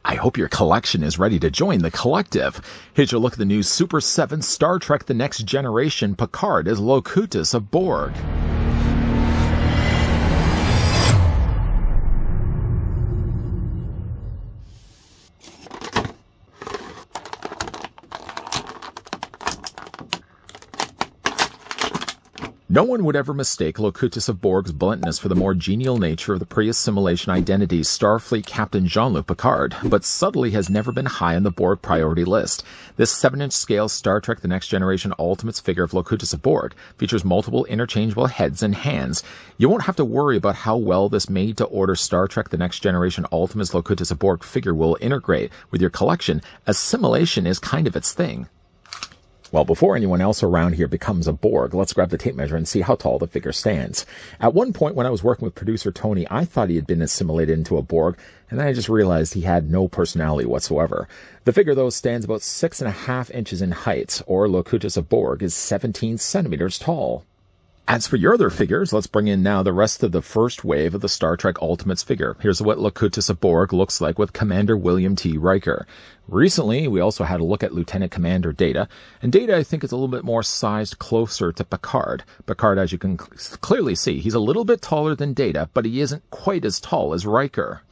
I hope your collection is ready to join the collective. Here's your look at the new Super7 Star Trek The Next Generation Picard as Locutus of Borg. No one would ever mistake Locutus of Borg's bluntness for the more genial nature of the pre-assimilation identity Starfleet Captain Jean-Luc Picard, but subtly has never been high on the Borg priority list. This 7-inch scale Star Trek The Next Generation Ultimates figure of Locutus of Borg features multiple interchangeable heads and hands. You won't have to worry about how well this made-to-order Star Trek The Next Generation Ultimates Locutus of Borg figure will integrate with your collection. Assimilation is kind of its thing. Well, before anyone else around here becomes a Borg, let's grab the tape measure and see how tall the figure stands. At one point when I was working with producer Tony, I thought he had been assimilated into a Borg, and then I just realized he had no personality whatsoever. The figure, though, stands about 6.5 inches in height, or Locutus of Borg is 17 centimeters tall. As for your other figures, let's bring in now the rest of the first wave of the Star Trek Ultimates figure. Here's what Locutus of Borg looks like with Commander William T. Riker. Recently, we also had a look at Lieutenant Commander Data, and Data I think is a little bit more sized closer to Picard. Picard, as you can clearly see, he's a little bit taller than Data, but he isn't quite as tall as Riker.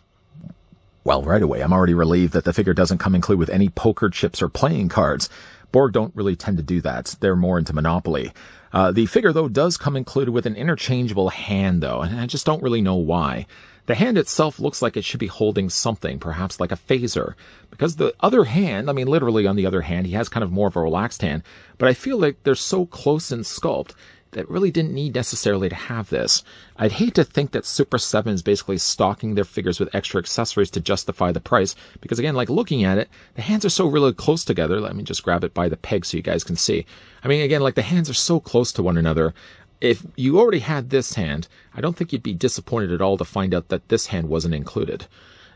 Well, right away, I'm already relieved that the figure doesn't come included with any poker chips or playing cards. Borg don't really tend to do that. They're more into Monopoly. The figure, though, does come included with an interchangeable hand, though, and I just don't really know why. The hand itself looks like it should be holding something, perhaps like a phaser, because the other hand, I mean, literally on the other hand, he has kind of more of a relaxed hand, but I feel like they're so close in sculpt that really didn't need necessarily to have this. I'd hate to think that Super7 is basically stocking their figures with extra accessories to justify the price, because again, like looking at it, the hands are so really close together. Let me just grab it by the peg so you guys can see. I mean, again, like the hands are so close to one another. If you already had this hand, I don't think you'd be disappointed at all to find out that this hand wasn't included.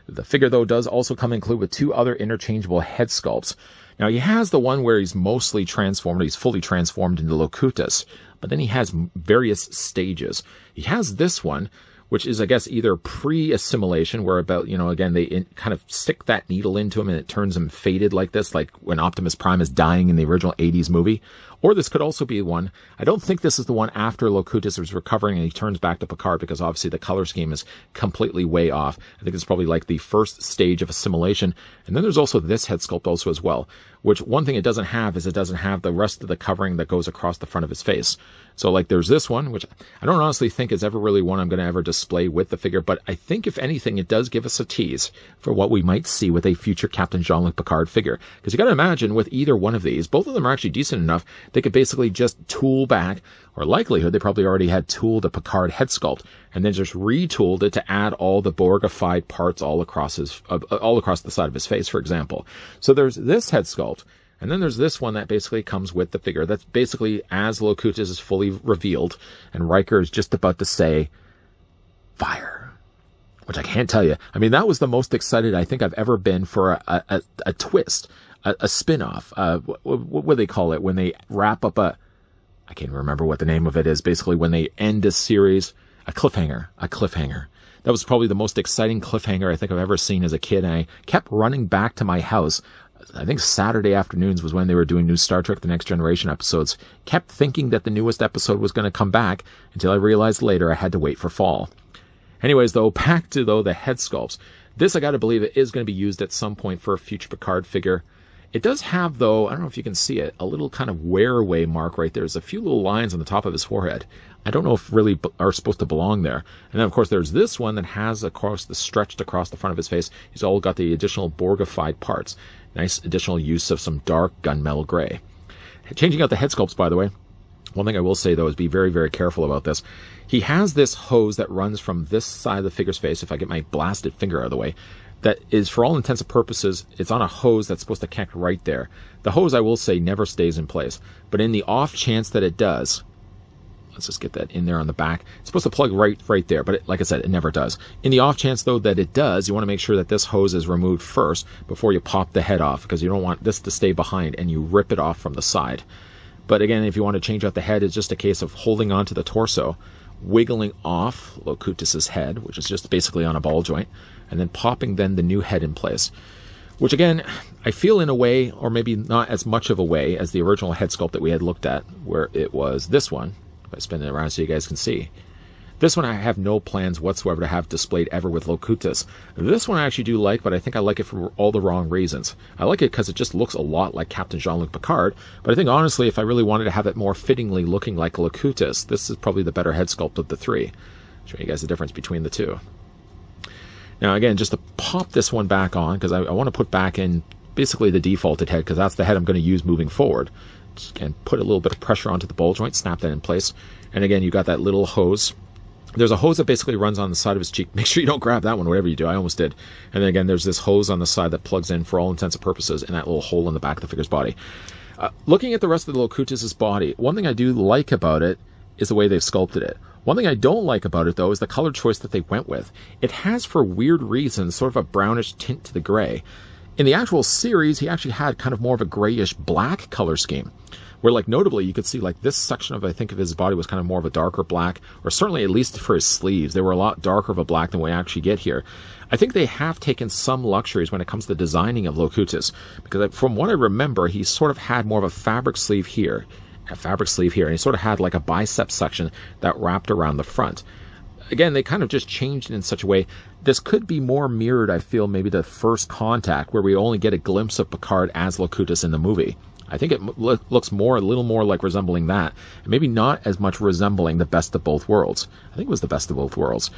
The figure, though, does also come included with 2 other interchangeable head sculpts. Now, he has the one where he's mostly transformed, he's fully transformed into Locutus, but then he has various stages. He has this one, which is, I guess, either pre-assimilation, where about, again, they kind of stick that needle into him and it turns him faded like this, like when Optimus Prime is dying in the original 80s movie. Or this could also be one. I don't think this is the one after Locutus is recovering and he turns back to Picard, because obviously the color scheme is completely way off. I think it's probably like the first stage of assimilation. And then there's also this head sculpt also as well, which one thing it doesn't have is it doesn't have the rest of the covering that goes across the front of his face. So like there's this one, which I don't honestly think is ever really one I'm going to ever display with the figure, but I think if anything, it does give us a tease for what we might see with a future Captain Jean-Luc Picard figure. Because you got to imagine with either one of these, both of them are actually decent enough, they could basically just tool back, or likelihood they probably already had tooled a Picard head sculpt, and then just retooled it to add all the Borgified parts all across the side of his face, for example. So there's this head sculpt, and then there's this one that basically comes with the figure. That's basically as Locutus is fully revealed, and Riker is just about to say, fire. Which I can't tell you. I mean, that was the most excited I think I've ever been for a twist, a spin-off. What do they call it when they wrap up I can't remember what the name of it is. Basically, when they end a series, a cliffhanger. That was probably the most exciting cliffhanger I think I've ever seen as a kid. And I kept running back to my house. I think Saturday afternoons was when they were doing new Star Trek The Next Generation episodes. Kept thinking that the newest episode was going to come back until I realized later I had to wait for fall. Anyways, though, back to the head sculpts. This, I got to believe, it is going to be used at some point for a future Picard figure. It does have, though, I don't know if you can see it, a little kind of wear-away mark right there. There's a few little lines on the top of his forehead. I don't know if really are supposed to belong there. And then, of course, there's this one that has stretched across the front of his face. He's all got the additional Borgified parts. Nice additional use of some dark gunmetal gray. Changing out the head sculpts, by the way, one thing I will say, though, is be very, very careful about this. He has this hose that runs from this side of the figure's face, if I get my blasted finger out of the way, that is, for all intents and purposes, it's on a hose that's supposed to connect right there. The hose, I will say, never stays in place. But in the off chance that it does, let's just get that in there on the back. It's supposed to plug right there, but like I said, it never does. In the off chance, though, that it does, you want to make sure that this hose is removed first before you pop the head off, because you don't want this to stay behind and you rip it off from the side. But again, if you want to change out the head, it's just a case of holding onto the torso, wiggling off Locutus's head, which is just basically on a ball joint, and then popping then the new head in place. which again, I feel in a way, or maybe not as much of a way as the original head sculpt that we had looked at, where it was this one. If I spin it around so you guys can see. This one I have no plans whatsoever to have displayed ever with Locutus. This one I actually do like, but I think I like it for all the wrong reasons. I like it because it just looks a lot like Captain Jean-Luc Picard, but I think honestly if I really wanted to have it more fittingly looking like Locutus, this is probably the better head sculpt of the three. I'll show you guys the difference between the two. Now again, just to pop this one back on, because I want to put back in basically the defaulted head, because that's the head I'm going to use moving forward. Just again, put a little bit of pressure onto the ball joint, snap that in place, and again you got that little hose. There's a hose that basically runs on the side of his cheek. Make sure you don't grab that one, whatever you do. I almost did. And then again, there's this hose on the side that plugs in for all intents and purposes in that little hole in the back of the figure's body. Looking at the rest of the Locutus's body, one thing I do like about it is the way they've sculpted it. One thing I don't like about it, though, is the color choice that they went with. It has, for weird reasons, sort of a brownish tint to the gray. In the actual series, he actually had kind of more of a grayish black color scheme, where like notably you could see like this section of, I think, of his body was kind of more of a darker black, or certainly at least for his sleeves, they were a lot darker of a black than we actually get here. I think they have taken some luxuries when it comes to the designing of Locutus, because from what I remember, he sort of had more of a fabric sleeve here, and he sort of had like a bicep section that wrapped around the front. Again, they kind of just changed it in such a way. This could be more mirrored, I feel, maybe to First Contact, where we only get a glimpse of Picard as Locutus in the movie. I think it looks a little more like resembling that, and maybe not as much resembling the Best of Both Worlds. I think it was the Best of Both Worlds.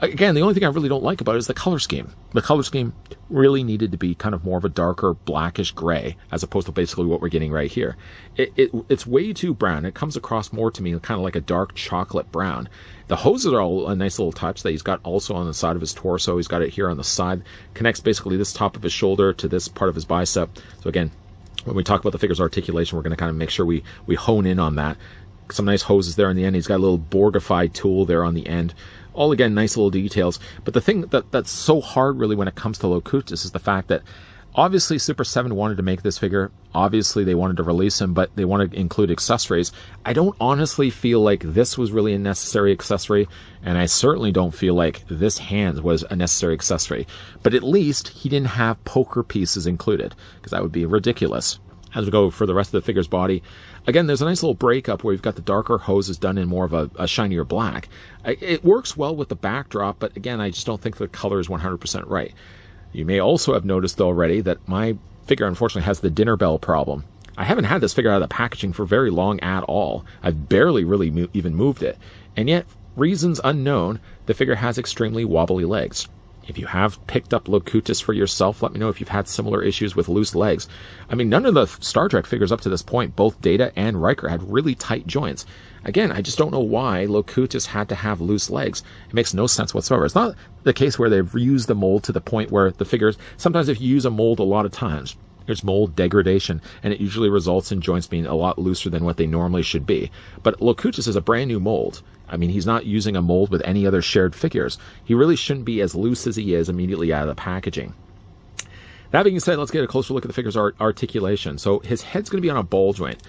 Again, the only thing I really don't like about it is the color scheme. The color scheme really needed to be kind of more of a darker blackish gray, as opposed to basically what we're getting right here. It's way too brown. It comes across more to me kind of like a dark chocolate brown. The hoses are all a nice little touch that he's got also on the side of his torso. He's got it here on the side. Connects basically this top of his shoulder to this part of his bicep. So again, when we talk about the figure's articulation, we're going to kind of make sure we hone in on that. Some nice hoses there on the end. He's got a little Borgified tool there on the end. All, again, nice little details. But the thing that's so hard, really, when it comes to Locutus is the fact that obviously Super7 wanted to make this figure. Obviously, they wanted to release him, but they wanted to include accessories. I don't honestly feel like this was really a necessary accessory, and I certainly don't feel like this hand was a necessary accessory. But at least he didn't have poker pieces included, because that would be ridiculous. As we go for the rest of the figure's body, again, there's a nice little breakup where you've got the darker hoses done in more of a shinier black. It works well with the backdrop, but again, I just don't think the color is 100% right. You may also have noticed already that my figure unfortunately has the dinner bell problem. I haven't had this figure out of the packaging for very long at all. I've barely really even moved it. And yet, reasons unknown, the figure has extremely wobbly legs. If you have picked up Locutus for yourself, let me know if you've had similar issues with loose legs. I mean, none of the Star Trek figures up to this point, both Data and Riker, had really tight joints. Again, I just don't know why Locutus had to have loose legs. It makes no sense whatsoever. It's not the case where they've reused the mold to the point where the figures, sometimes if you use a mold a lot of times, there's mold degradation, and it usually results in joints being a lot looser than what they normally should be. But Locutus is a brand new mold. I mean, he's not using a mold with any other shared figures. He really shouldn't be as loose as he is immediately out of the packaging. That being said, let's get a closer look at the figure's articulation. So his head's going to be on a ball joint.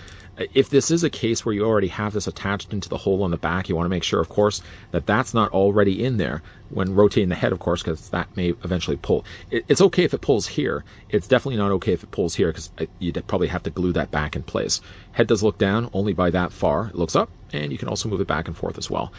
If this is a case where you already have this attached into the hole on the back, you want to make sure, of course, that that's not already in there when rotating the head, of course, because that may eventually pull. It's okay if it pulls here. It's definitely not okay if it pulls here, because you'd probably have to glue that back in place. Head does look down only by that far. It looks up, and you can also move it back and forth as well.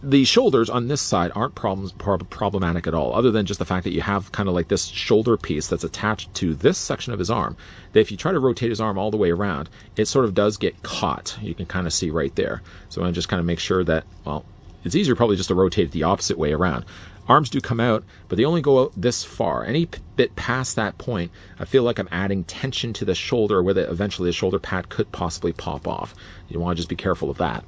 The shoulders on this side aren't problematic at all, other than just the fact that you have kind of like this shoulder piece that's attached to this section of his arm, that if you try to rotate his arm all the way around, it sort of does get caught. You can kind of see right there. So I want to just kind of make sure that, well, it's easier probably just to rotate it the opposite way around. Arms do come out, but they only go out this far. Any bit past that point, I feel like I'm adding tension to the shoulder where eventually the shoulder pad could possibly pop off. You want to just be careful of that.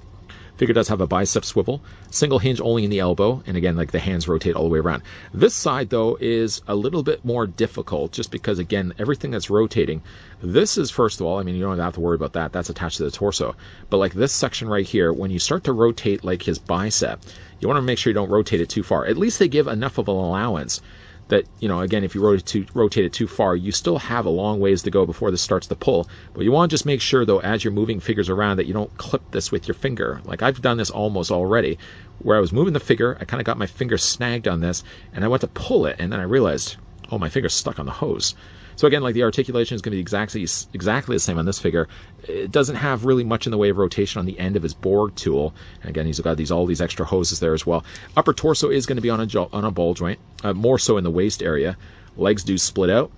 Figure does have a bicep swivel, single hinge only in the elbow, and again, like the hands rotate all the way around. This side, though, is a little bit more difficult just because, again, everything that's rotating, this is, first of all, I mean, you don't have to worry about that. That's attached to the torso. But like this section right here, when you start to rotate like his bicep, you want to make sure you don't rotate it too far. At least they give enough of an allowance that, you know, again, if you rotate it too far, you still have a long ways to go before this starts to pull. But you want to just make sure, though, as you're moving figures around, that you don't clip this with your finger. Like I've done this almost already, where I was moving the figure, I kind of got my finger snagged on this, and I went to pull it, and then I realized, Oh, my finger's stuck on the hose. So again, like the articulation is going to be exactly the same on this figure. It doesn't have really much in the way of rotation on the end of his Borg tool. And again, he's got all these extra hoses there as well. Upper torso is going to be on a ball joint, more so in the waist area. Legs do split out.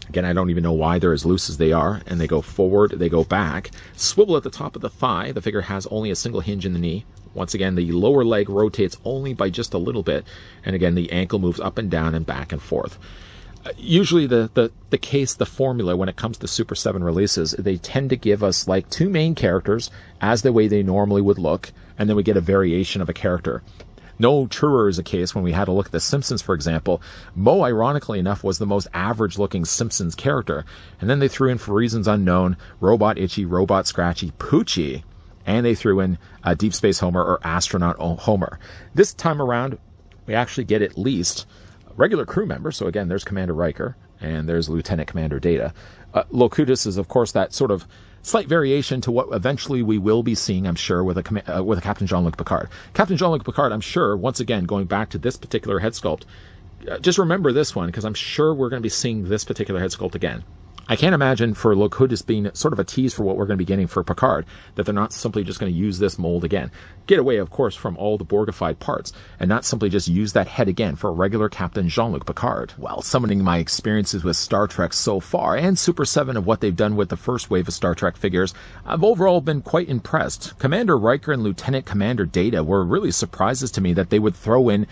Again, I don't even know why they're as loose as they are. And they go forward, they go back. Swivel at the top of the thigh. The figure has only a single hinge in the knee. Once again, the lower leg rotates only by just a little bit. And again, the ankle moves up and down and back and forth. Usually the formula when it comes to Super 7 releases, they tend to give us like two main characters as the way they normally would look, and then we get a variation of a character. No truer is a case when we had a look at The Simpsons, for example. Moe, ironically enough, was the most average-looking Simpsons character. And then they threw in, for reasons unknown, Robot Itchy, Robot Scratchy, Poochie, and they threw in Deep Space Homer or Astronaut Homer. This time around, we actually get at least regular crew member. So again, there's Commander Riker and there's Lieutenant Commander Data. Locutus is, of course, that sort of slight variation to what eventually we will be seeing, I'm sure, with a Captain Jean-Luc Picard. Captain Jean-Luc Picard, I'm sure, once again, going back to this particular head sculpt, just remember this one, because I'm sure we're going to be seeing this particular head sculpt again. I can't imagine for Locutus being sort of a tease for what we're going to be getting for Picard, that they're not simply just going to use this mold again. Get away, of course, from all the Borgified parts, and not simply just use that head again for a regular Captain Jean-Luc Picard. Well, summoning my experiences with Star Trek so far, and Super 7 of what they've done with the first wave of Star Trek figures, I've overall been quite impressed. Commander Riker and Lieutenant Commander Data were really surprises to me that they would throw in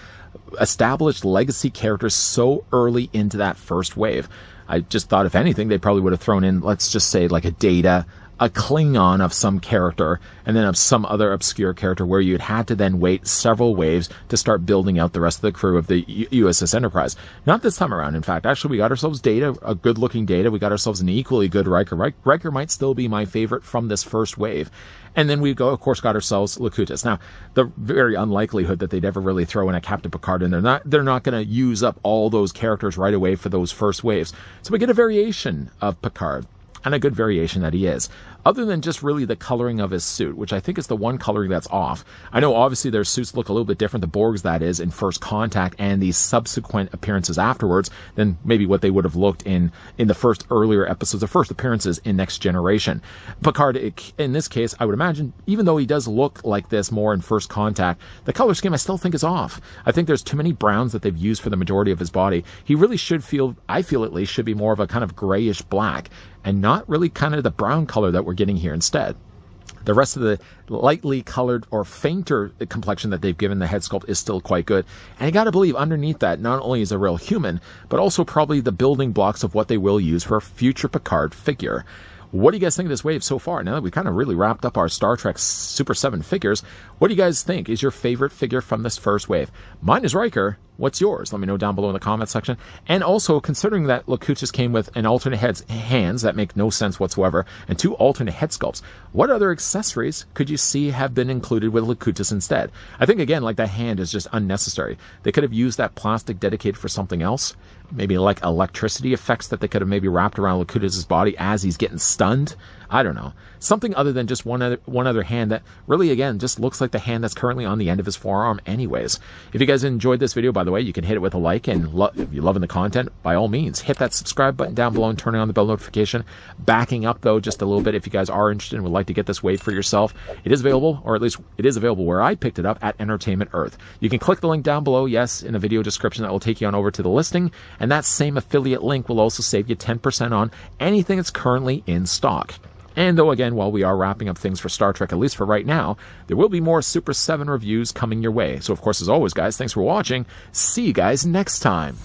established legacy characters so early into that first wave. I just thought, if anything, they probably would have thrown in, let's just say, like a Data, a Klingon of some character, and then of some other obscure character where you'd had to then wait several waves to start building out the rest of the crew of the USS Enterprise. Not this time around, in fact. Actually, we got ourselves Data, a good-looking Data. We got ourselves an equally good Riker. Riker might still be my favorite from this first wave. And then we, of course, got ourselves Locutus. Now, the very unlikelihood that they'd ever really throw in a Captain Picard in there. They're not going to use up all those characters right away for those first waves. So we get a variation of Picard, and a good variation that he is. Other than just really the coloring of his suit, which I think is the one coloring that's off. I know obviously their suits look a little bit different, the Borg's that is, in First Contact and the subsequent appearances afterwards than maybe what they would have looked in the first earlier episodes, the first appearances in Next Generation. Picard, in this case, I would imagine, even though he does look like this more in First Contact, the color scheme I still think is off. I think there's too many browns that they've used for the majority of his body. He really should feel, I feel at least, should be more of a kind of grayish black, and not really kind of the brown color that we're getting here instead. The rest of the lightly colored or fainter complexion that they've given the head sculpt is still quite good. And I gotta believe underneath that, not only is a real human, but also probably the building blocks of what they will use for a future Picard figure. What do you guys think of this wave so far? Now that we've kind of really wrapped up our Star Trek Super 7 figures, what do you guys think is your favorite figure from this first wave? Mine is Riker. What's yours? Let me know down below in the comment section. And also, considering that Locutus came with an alternate hands that make no sense whatsoever, and two alternate head sculpts, what other accessories could you see have been included with Locutus instead? I think, again, like that hand is just unnecessary. They could have used that plastic dedicated for something else. Maybe like electricity effects that they could have maybe wrapped around Locutus' body as he's getting stunned. I don't know. Something other than just one other hand that really, again, just looks like the hand that's currently on the end of his forearm anyways. If you guys enjoyed this video, by the way, you can hit it with a like, and if you're loving the content, by all means, hit that subscribe button down below and turn on the bell notification. Backing up, though, just a little bit, if you guys are interested and would like to get this wave for yourself, it is available, or at least it is available where I picked it up at Entertainment Earth. You can click the link down below, yes, in the video description that will take you on over to the listing, and that same affiliate link will also save you 10% on anything that's currently in stock. And though, again, while we are wrapping up things for Star Trek, at least for right now, there will be more Super 7 reviews coming your way. So, of course, as always, guys, thanks for watching. See you guys next time.